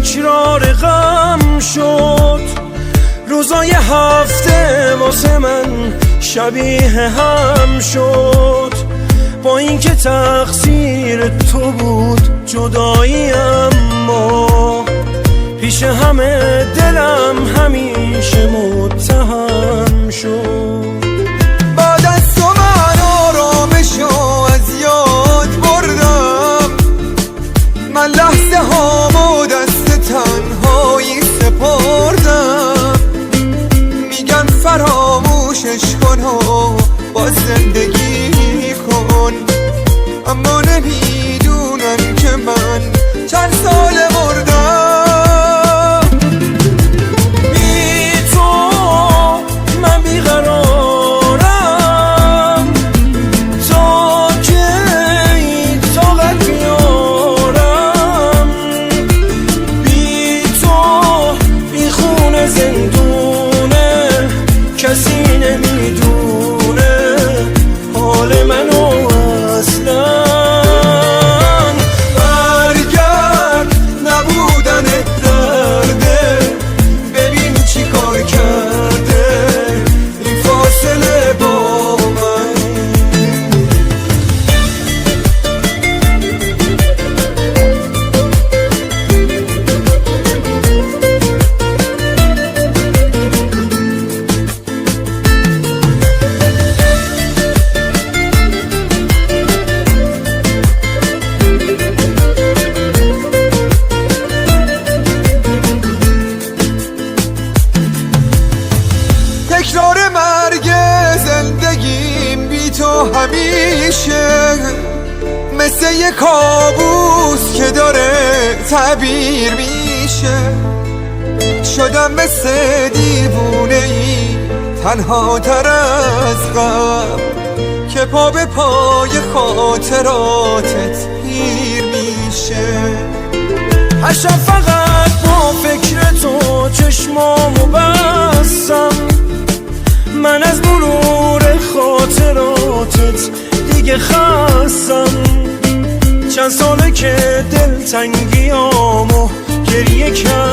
تکرار غم شد. روزای هفته واسه من شبیه هم شد. با اینکه تقصیر تو بود جدایی، اما پیش همه دلم همیشه متهم شد. بعد از تو من آرامشو از یاد بردم، من لحظه هامو دست تنهایی سپردم. میگن فراموشش کن و با زندگی کن، اما نمیدونن که من چند ساله مردم. بی تو من بیقرارم، تا کی طاقت بیارم. بی تو این خونه زندونه، کسی نمیدونه حال منو اصلا. برگرد نبودن درده، ببین چی کار کرده این فاصله با من. تکرار مرگ زندگیم بی تو همیشه مثل یه کابوس که داره تعبیر میشه. شدم مثل دیوونه ای تنها تر از غم، که پا به پای خاطراتت پیر میشه. هر شب فقط با فکر تو چشمامو بستم، من از مرور خاطراتت دیگه خستم. چند ساله که دلتنگیامو گریه کردم،